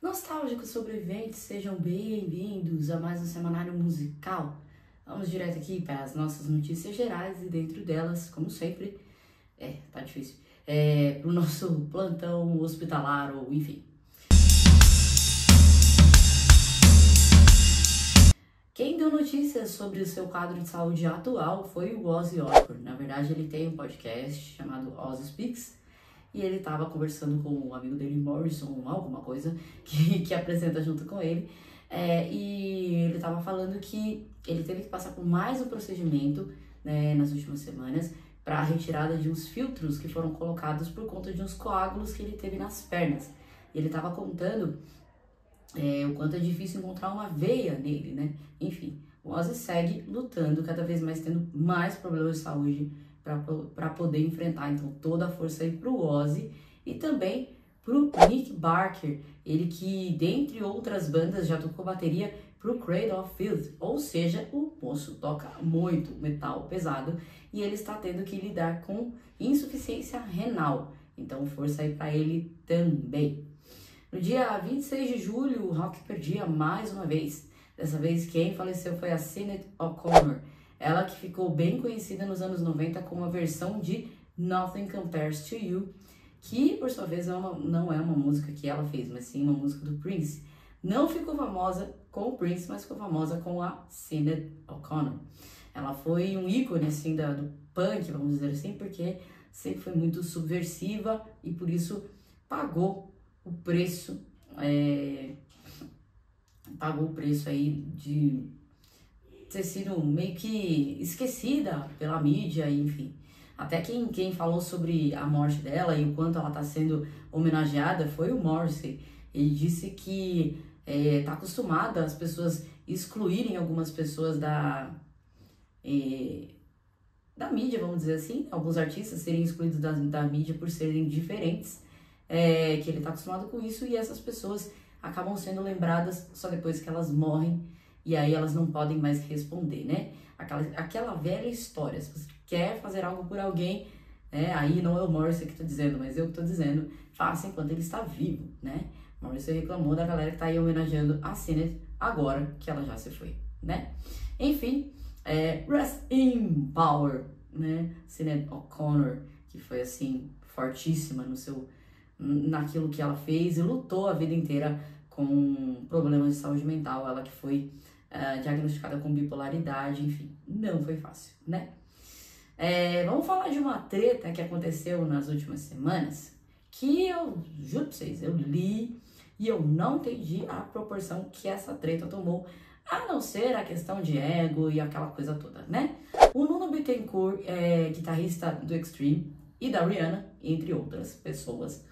Nostálgicos sobreviventes, sejam bem-vindos a mais um semanário musical. Vamos direto aqui para as nossas notícias gerais e dentro delas, como sempre, tá difícil, pro nosso plantão hospitalar ou enfim. Quem deu notícias sobre o seu quadro de saúde atual foi o Ozzy Osbourne. Na verdade, ele tem um podcast chamado Ozzy Speaks, e ele estava conversando com um amigo dele, Morrison, alguma coisa, que apresenta junto com ele. E ele estava falando que ele teve que passar por mais um procedimento, né, nas últimas semanas para a retirada de uns filtros que foram colocados por conta de uns coágulos que ele teve nas pernas. E ele estava contando o quanto é difícil encontrar uma veia nele, né? Enfim, o Ozzy segue lutando, cada vez mais tendo mais problemas de saúde para poder enfrentar. Então toda a força aí pro Ozzy e também pro Nick Barker, ele que dentre outras bandas já tocou bateria pro Cradle of Filth, ou seja, o moço toca muito metal pesado e ele está tendo que lidar com insuficiência renal, então força aí para ele também. No dia 26 de julho, o rock perdia mais uma vez. Dessa vez quem faleceu foi a Sinead O'Connor, ela que ficou bem conhecida nos anos 90 com a versão de Nothing Compares to You, que por sua vez não é uma música que ela fez, mas sim uma música do Prince. Não ficou famosa com o Prince, mas ficou famosa com a Sinead O'Connor. Ela foi um ícone assim do punk, vamos dizer assim, porque sempre foi muito subversiva e por isso pagou o preço aí de ter sido meio que esquecida pela mídia, enfim. Até quem falou sobre a morte dela e o quanto ela está sendo homenageada foi o Morrissey. Ele disse que tá acostumada as pessoas excluírem algumas pessoas da mídia, vamos dizer assim, alguns artistas serem excluídos da mídia por serem diferentes, que ele tá acostumado com isso e essas pessoas acabam sendo lembradas só depois que elas morrem. E aí elas não podem mais responder, né? Aquela velha história, se você quer fazer algo por alguém, aí não é o Morrissey que tá dizendo, mas eu que tô dizendo, faça enquanto ele está vivo, né? Morrissey reclamou da galera que tá aí homenageando a Sinead agora que ela já se foi, né? Enfim, Rest in Power, né? Sinead O'Connor, que foi assim, fortíssima naquilo que ela fez e lutou a vida inteira com problemas de saúde mental, ela que foi diagnosticada com bipolaridade, enfim, não foi fácil, né? Vamos falar de uma treta que aconteceu nas últimas semanas, que eu juro pra vocês, eu li e eu não entendi a proporção que essa treta tomou, a não ser a questão de ego e aquela coisa toda, né? O Nuno Bittencourt, guitarrista do Extreme e da Rihanna, entre outras pessoas,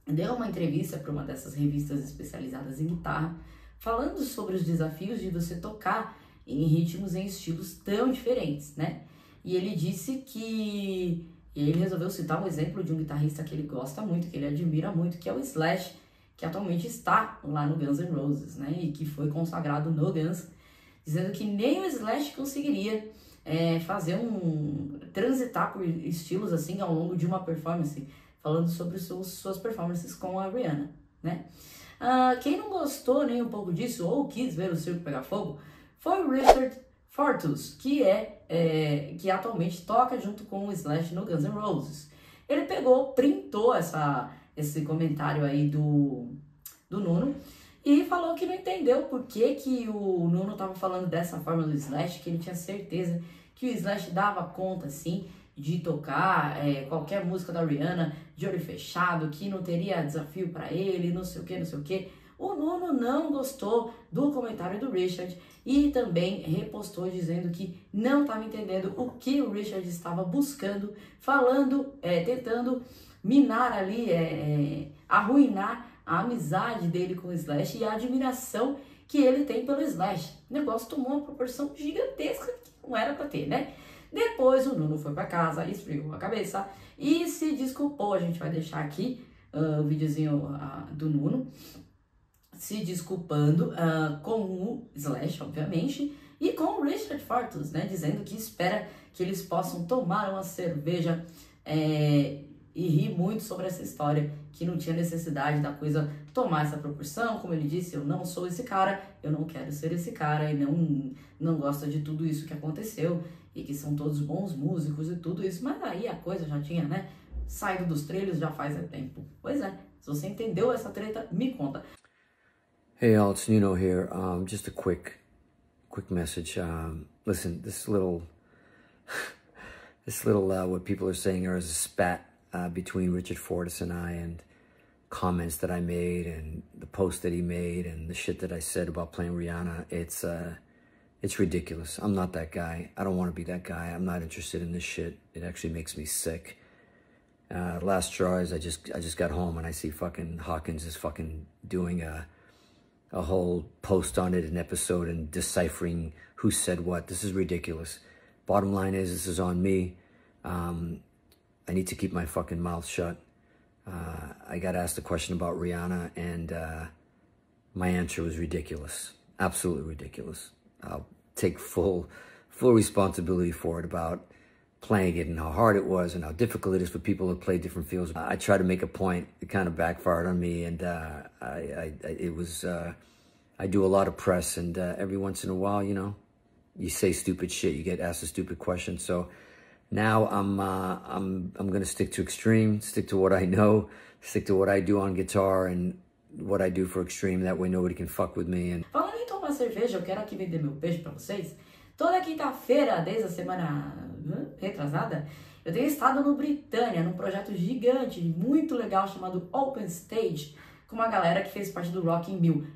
deu uma entrevista para uma dessas revistas especializadas em guitarra, falando sobre os desafios de você tocar em ritmos em estilos tão diferentes, né? E ele disse que ele resolveu citar um exemplo de um guitarrista que ele gosta muito, que ele admira muito, que é o Slash, que atualmente está lá no Guns N' Roses, né? E que foi consagrado no Guns, dizendo que nem o Slash conseguiria transitar por estilos assim ao longo de uma performance, falando sobre suas performances com a Rihanna, né? Quem não gostou nem um pouco disso, ou quis ver o circo pegar fogo, foi o Richard Fortus, que atualmente toca junto com o Slash no Guns N' Roses. Ele printou esse comentário aí do Nuno e falou que não entendeu por que o Nuno estava falando dessa forma do Slash, que ele tinha certeza que o Slash dava conta, sim, de tocar qualquer música da Rihanna de olho fechado, que não teria desafio para ele, não sei o que. O Nuno não gostou do comentário do Richard e também repostou dizendo que não estava entendendo o que o Richard estava buscando, falando, tentando minar ali, arruinar a amizade dele com o Slash e a admiração que ele tem pelo Slash. O negócio tomou uma proporção gigantesca que não era para ter, né? Depois o Nuno foi para casa, esfriou a cabeça e se desculpou. A gente vai deixar aqui o videozinho do Nuno se desculpando com o Slash, obviamente, e com o Richard Fortus, né? Dizendo que espera que eles possam tomar uma cerveja e ri muito sobre essa história, que não tinha necessidade da coisa tomar essa proporção. Como ele disse, eu não sou esse cara, eu não quero ser esse cara, e não gosta de tudo isso que aconteceu, e que são todos bons músicos e tudo isso, mas aí a coisa já tinha, né, saído dos trilhos já faz tempo. Pois é, se você entendeu essa treta, me conta. Hey all, it's Nuno here. Just a quick message. Listen, this little what people are saying is a spat between Richard Fortus and I, and comments that I made, and the post that he made, and the shit that I said about playing Rihanna. It's ridiculous. I'm not that guy. I don't want to be that guy. I'm not interested in this shit. It actually makes me sick. Last straw is I just got home and I see fucking Hawkins is fucking doing a whole post on it, an episode, and deciphering who said what. This is ridiculous. Bottom line is, this is on me. I need to keep my fucking mouth shut. I got asked a question about Rihanna, and my answer was ridiculous. Absolutely ridiculous. I'll take full responsibility for it, about playing it and how hard it was and how difficult it is for people to play different fields. I tried to make a point. It kind of backfired on me, and I do a lot of press, and every once in a while, you know, you say stupid shit, you get asked a stupid question. So now I'm gonna stick to Extreme, stick to what I know, stick to what I do on guitar and what I do for Extreme. That way nobody can fuck with me. And falando em tomar cerveja, eu quero aqui vender meu peixe pra vocês. Toda quinta-feira, desde a semana retrasada, eu tenho estado no Britânia, num projeto gigante, muito legal, chamado Open Stage, com uma galera que fez parte do Rock in Rio.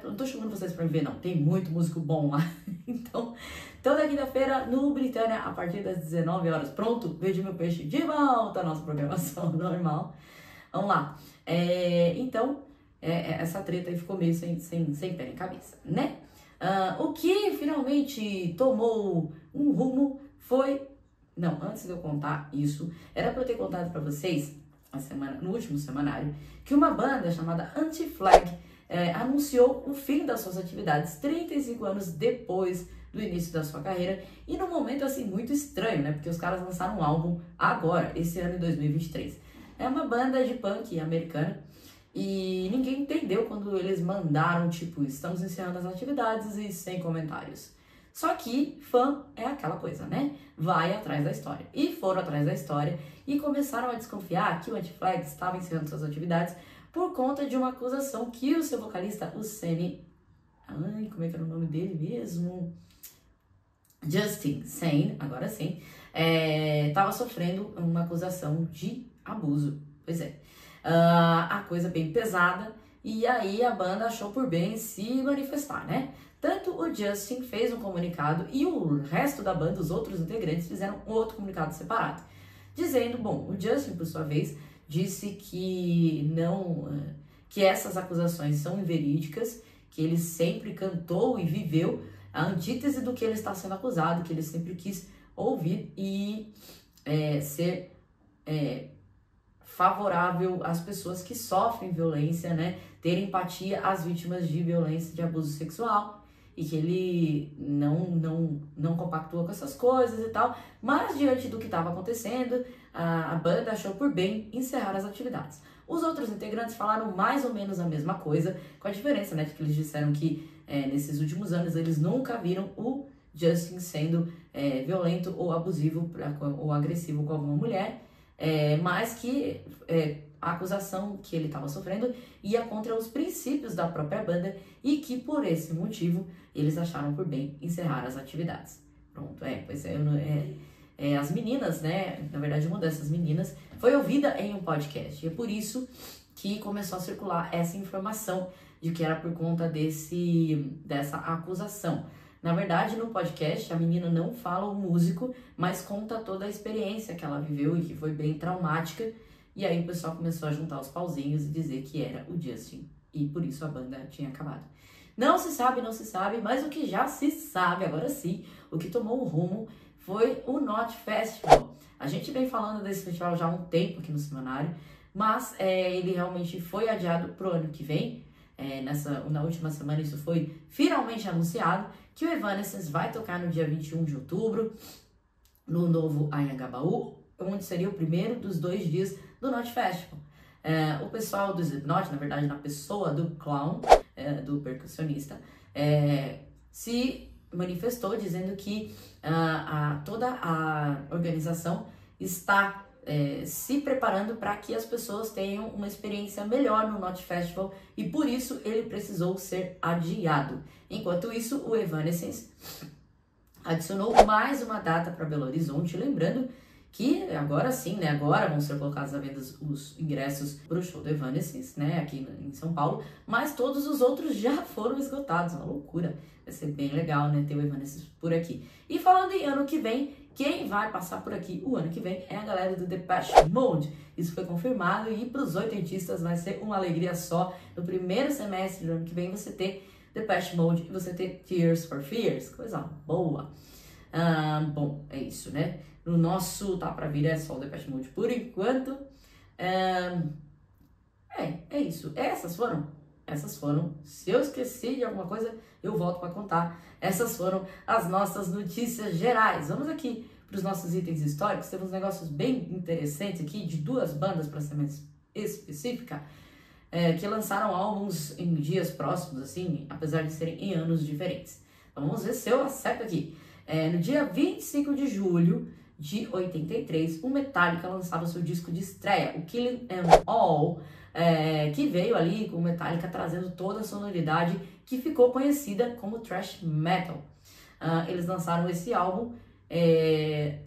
Não tô chamando vocês pra me ver, não. Tem muito músico bom lá. Então, toda quinta-feira no Britânia, a partir das 19 horas. Pronto, vejo meu peixe de volta à nossa programação normal. Vamos lá. Então, essa treta aí ficou meio sem pé nem cabeça, né? O que finalmente tomou um rumo foi... Não, antes de eu contar isso, era pra eu ter contado pra vocês, no último semanário, que uma banda chamada Anti-Flag anunciou o fim das suas atividades 35 anos depois do início da sua carreira, e num momento assim muito estranho, né? Porque os caras lançaram um álbum agora, esse ano em 2023. É uma banda de punk americana, e ninguém entendeu quando eles mandaram, tipo, estamos encerrando as atividades e sem comentários. Só que fã é aquela coisa, né? Vai atrás da história. E foram atrás da história e começaram a desconfiar que o Anti-Flag estava encerrando suas atividades por conta de uma acusação que o seu vocalista, o Sane... como é que era o nome dele mesmo? Justin Sane, agora sim, estava sofrendo uma acusação de abuso. Pois é. A coisa bem pesada, e aí a banda achou por bem se manifestar, né? Tanto o Justin fez um comunicado e o resto da banda, os outros integrantes, fizeram outro comunicado separado, dizendo, bom, o Justin, por sua vez, disse que que essas acusações são inverídicas, que ele sempre cantou e viveu a antítese do que ele está sendo acusado, que ele sempre quis ouvir e ser favorável às pessoas que sofrem violência, né? Ter empatia às vítimas de violência, de abuso sexual, e que ele não compactua com essas coisas e tal, mas diante do que estava acontecendo, a banda achou por bem encerrar as atividades. Os outros integrantes falaram mais ou menos a mesma coisa, com a diferença, né, de que eles disseram que nesses últimos anos eles nunca viram o Justin sendo violento ou abusivo ou agressivo com alguma mulher, mas que a acusação que ele estava sofrendo ia contra os princípios da própria banda e que por esse motivo eles acharam por bem encerrar as atividades. Pronto, as meninas, né, na verdade uma dessas meninas foi ouvida em um podcast, e é por isso que começou a circular essa informação de que era por conta dessa acusação. Na verdade, no podcast, a menina não fala o músico, mas conta toda a experiência que ela viveu e que foi bem traumática. E aí o pessoal começou a juntar os pauzinhos e dizer que era o Justin. E por isso a banda tinha acabado. Não se sabe, mas o que já se sabe, agora sim, o que tomou o rumo foi o Not Festival. A gente vem falando desse festival já há um tempo aqui no semanário, mas ele realmente foi adiado pro ano que vem. Na última semana isso foi finalmente anunciado, que o Evanescence vai tocar no dia 21 de outubro, no novo Anhangabaú, onde seria o primeiro dos 2 dias do Not Festival. O pessoal do Slipknot, na verdade, na pessoa do Clown, do percussionista, se manifestou dizendo que toda a organização está se preparando para que as pessoas tenham uma experiência melhor no Knot Festival e por isso ele precisou ser adiado. Enquanto isso, o Evanescence adicionou mais uma data para Belo Horizonte, lembrando que agora sim, né, agora vão ser colocados à venda os ingressos para o show do Evanescence, né, aqui em São Paulo, mas todos os outros já foram esgotados, uma loucura. Vai ser bem legal, né, ter o Evanescence por aqui. E falando em ano que vem, quem vai passar por aqui o ano que vem é a galera do Depeche Mode. Isso foi confirmado e para os oitentistas vai ser uma alegria só. No primeiro semestre do ano que vem você ter Depeche Mode e você ter Tears for Fears, coisa boa. Bom, é isso, né? No nosso Tá Pra Vir é só o Depeche Mode por enquanto. É isso. Essas foram. Se eu esqueci de alguma coisa, eu volto para contar. Essas foram as nossas notícias gerais. Vamos aqui para os nossos itens históricos. Temos negócios bem interessantes aqui de duas bandas, para ser mais específica, que lançaram álbuns em dias próximos, assim, apesar de serem em anos diferentes. Então vamos ver se eu acerto aqui. No dia 25 de julho de 83, o Metallica lançava seu disco de estreia, o Killing Em All, que veio ali com o Metallica trazendo toda a sonoridade que ficou conhecida como thrash metal. Eles lançaram esse álbum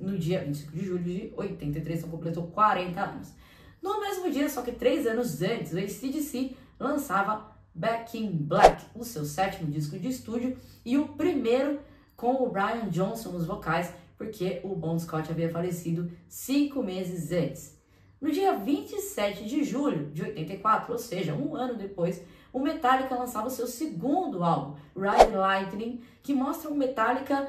no dia 25 de julho de 83, então completou 40 anos. No mesmo dia, só que 3 anos antes, o AC/DC lançava Back in Black, o seu 7º disco de estúdio e o primeiro com o Brian Johnson nos vocais, porque o Bon Scott havia falecido 5 meses antes. No dia 27 de julho de 84, ou seja, um ano depois, o Metallica lançava o seu 2º álbum, Ride Lightning, que mostra o Metallica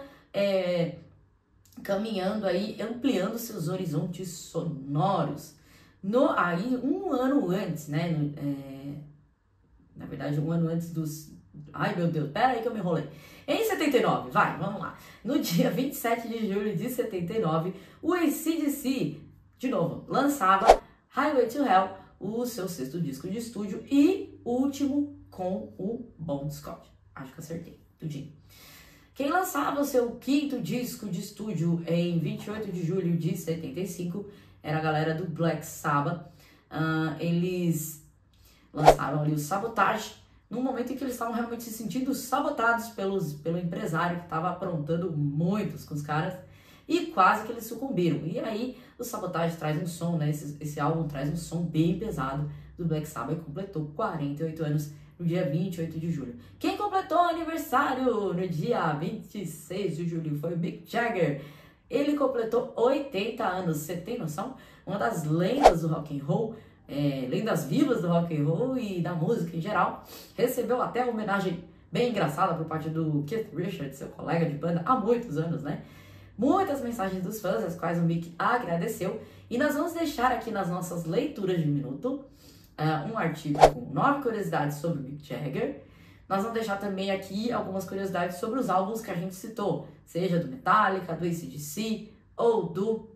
caminhando aí, ampliando seus horizontes sonoros. Aí, um ano antes, né? Na verdade, um ano antes dos... Ai, meu Deus, pera aí que eu me enrolei. Em 79, vamos lá. No dia 27 de julho de 79, o AC/DC, de novo, lançava Highway to Hell, o seu 6º disco de estúdio e último com o Bon Scott. Acho que acertei, tudinho. Quem lançava o seu 5º disco de estúdio em 28 de julho de 75 era a galera do Black Sabbath. Eles lançaram ali o Sabotage, no momento em que eles estavam realmente se sentindo sabotados pelo empresário que estava aprontando muitos com os caras e quase que eles sucumbiram. E aí o Sabotage traz um som, né? Esse álbum traz um som bem pesado do Black Sabbath e completou 48 anos no dia 28 de julho. Quem completou aniversário no dia 26 de julho foi o Mick Jagger. Ele completou 80 anos, você tem noção? Uma das lendas do rock and roll, lendas vivas do rock and roll e da música em geral. Recebeu até uma homenagem bem engraçada por parte do Keith Richards, seu colega de banda, há muitos anos, né? Muitas mensagens dos fãs, as quais o Mick agradeceu. E nós vamos deixar aqui nas nossas leituras de minuto um artigo com 9 curiosidades sobre o Mick Jagger. Nós vamos deixar também aqui algumas curiosidades sobre os álbuns que a gente citou, seja do Metallica, do AC/DC ou do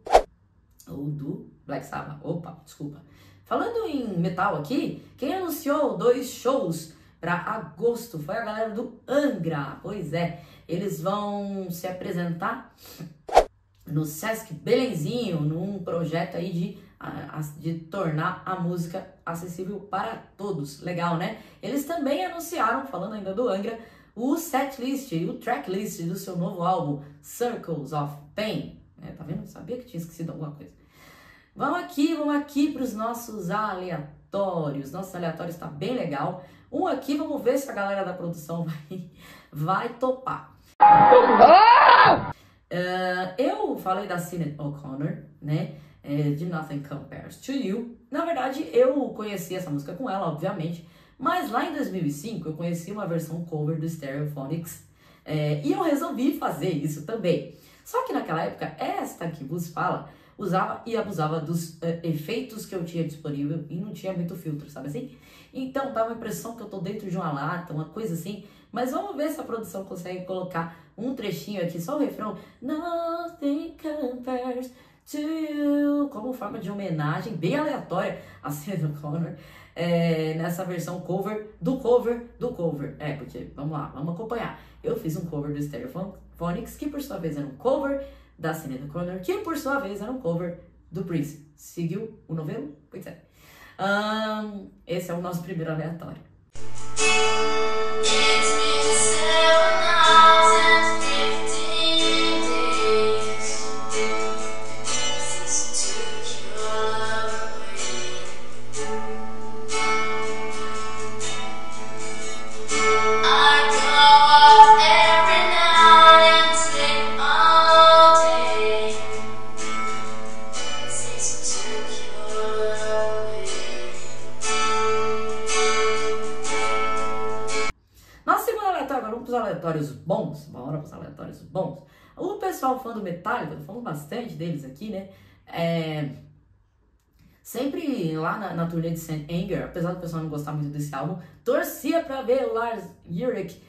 Black Sabbath. Opa, desculpa. Falando em metal aqui, quem anunciou 2 shows para agosto foi a galera do Angra. Pois é, eles vão se apresentar no Sesc Belenzinho, num projeto aí de tornar a música acessível para todos. Legal, né? Eles também anunciaram, falando ainda do Angra, o setlist e o tracklist do seu novo álbum, Circles of Pain. Tá vendo? Eu sabia que tinha esquecido alguma coisa. Vamos aqui para os nossos aleatórios. Nosso aleatório está bem legal. Aqui, vamos ver se a galera da produção vai topar. Eu falei da Sinead O'Connor, né? De Nothing Compares to You. Na verdade, eu conheci essa música com ela, obviamente. Mas lá em 2005, eu conheci uma versão cover do Stereophonics. E eu resolvi fazer isso também. Só que naquela época, esta que vos fala, usava e abusava dos efeitos que eu tinha disponível e não tinha muito filtro, sabe assim? Então dá uma impressão que eu tô dentro de uma lata, uma coisa assim. Mas vamos ver se a produção consegue colocar um trechinho aqui, só o refrão. Nothing compares to You, como forma de homenagem bem aleatória a Sinead O'Connor, nessa versão cover do cover do cover. Porque, vamos lá, vamos acompanhar. Eu fiz um cover do Stereophonics, que por sua vez era um cover da Sinead O'Connor, que por sua vez era um cover do Prince. Seguiu o novelo? Pois é. Esse é o nosso primeiro aleatório. Aleatórios bons, bora para os aleatórios bons. O pessoal fã do Metallica, falando bastante deles aqui, né? Sempre lá na turnê de St. Anger, apesar do pessoal não gostar muito desse álbum, torcia para ver o Lars Ulrich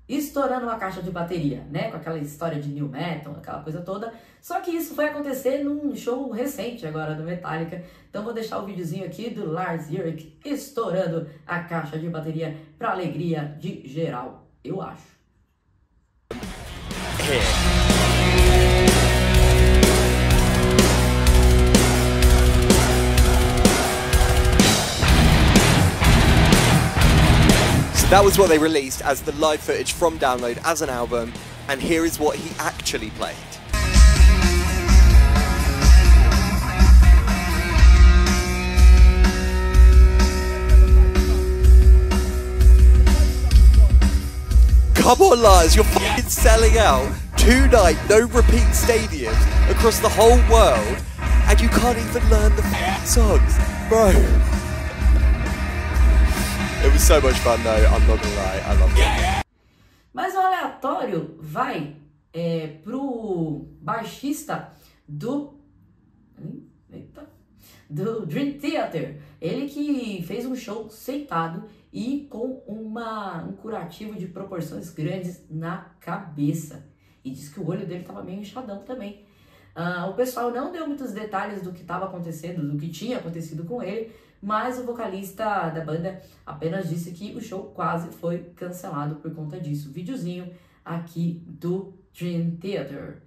estourando uma caixa de bateria, né? Com aquela história de new metal, aquela coisa toda. Só que isso foi acontecer num show recente agora do Metallica. Então vou deixar o videozinho aqui do Lars Ulrich estourando a caixa de bateria para alegria de geral, eu acho. So that was what they released as the live footage from Download as an album, and here is what he actually played. Come on, Lars, you're fucking selling out 2-night, no repeat stadiums across the whole world, and you can't even learn the fucking songs, bro. It was so much fun though, I'm not gonna lie, I loved it. Mas o aleatório vai pro baixista do Dream Theater. Ele que fez um show sentado e com um curativo de proporções grandes na cabeça. E diz que o olho dele estava meio inchadão também. O pessoal não deu muitos detalhes do que estava acontecendo, do que tinha acontecido com ele, mas o vocalista da banda apenas disse que o show quase foi cancelado por conta disso. Videozinho aqui do Dream Theater.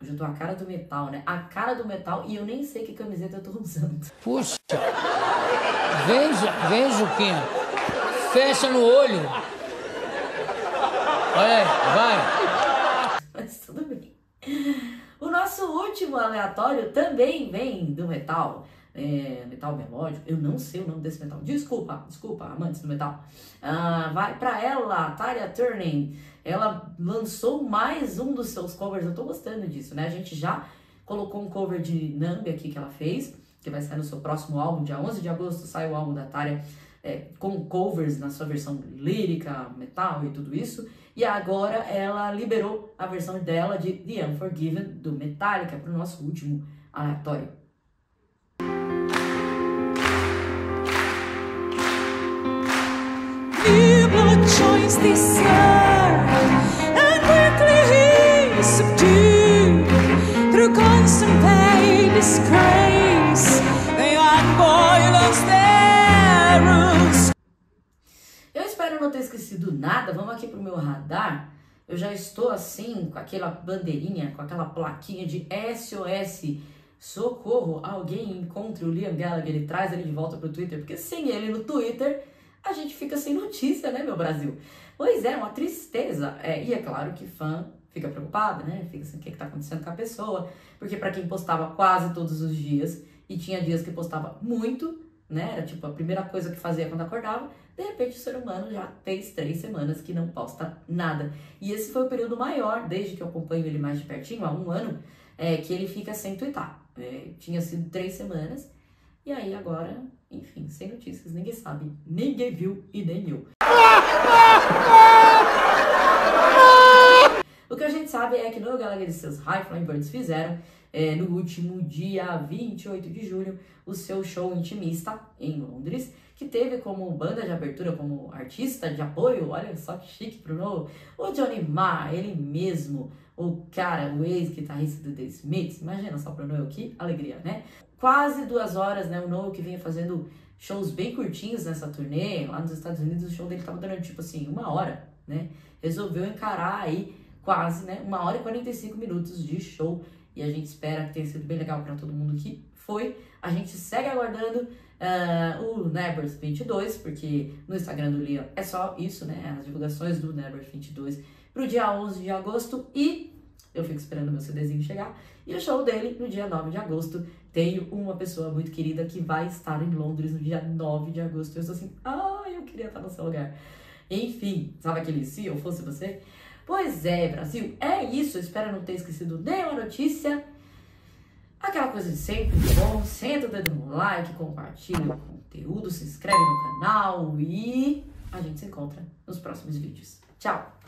Hoje eu tô a cara do metal, né? A cara do metal e eu nem sei que camiseta eu tô usando. Puxa, vem, Juquinha. Fecha no olho. Olha aí, vai. Mas tudo bem. O nosso último aleatório também vem do metal. Metal melódico. Eu não sei o nome desse metal. Desculpa, amantes do metal. Vai pra ela, Tarja Turunen. Ela lançou mais um dos seus covers. Eu tô gostando disso, né? A gente já colocou um cover de Nambi aqui que ela fez, que vai sair no seu próximo álbum. Dia 11 de agosto sai o álbum da Tarja com covers na sua versão lírica, metal e tudo isso. E agora ela liberou a versão dela de The Unforgiven do Metallica para o nosso último aleatório. Choice this year, and quickly he subdued through constant pain, disgrace. The young boy lost their roots. Eu espero não ter esquecido nada. Vamos aqui pro meu radar. Eu já estou assim com aquela bandeirinha, com aquela plaquinha de SOS. Socorro, alguém encontre o Liam Gallagher e traz ele de volta pro Twitter, porque sem ele no Twitter a gente fica sem notícia, né, meu Brasil? Pois é, uma tristeza. E é claro que fã fica preocupada, né? Fica assim, o que tá acontecendo com a pessoa? Porque pra quem postava quase todos os dias, e tinha dias que postava muito, né? Era tipo a primeira coisa que fazia quando acordava, de repente o ser humano já fez 3 semanas que não posta nada. E esse foi o período maior, desde que eu acompanho ele mais de pertinho, há 1 ano, que ele fica sem twittar. Tinha sido 3 semanas, e aí agora, enfim, sem notícias, ninguém sabe, ninguém viu e nem eu. O que a gente sabe é que Noel Gallagher e seus High Flying Birds fizeram no último dia 28 de julho, o seu show intimista em Londres, que teve como banda de abertura, como artista de apoio, olha só que chique pro Noel, o Johnny Marr, ele mesmo, o cara, o ex-guitarrista do The Smiths. Imagina só pro Noel, que alegria, né? Quase 2 horas, né? O Noel que vinha fazendo shows bem curtinhos nessa turnê, lá nos Estados Unidos, o show dele tava durando, tipo assim, 1 hora, né? Resolveu encarar aí quase, né? 1 hora e 45 minutos de show, e a gente espera que tenha sido bem legal para todo mundo que foi. A gente segue aguardando o Neverth 22, porque no Instagram do Liam é só isso, né? As divulgações do Neverth 22 pro dia 11 de agosto, e eu fico esperando o meu CDzinho chegar. E o show dele no dia 9 de agosto. Tenho uma pessoa muito querida que vai estar em Londres no dia 9 de agosto. Eu estou assim, eu queria estar no seu lugar. Enfim, sabe aquele se eu fosse você? Pois é, Brasil, é isso. Eu espero não ter esquecido nenhuma notícia. Aquela coisa de sempre, tá bom? Senta o dedo no like, compartilha o conteúdo, se inscreve no canal e a gente se encontra nos próximos vídeos. Tchau!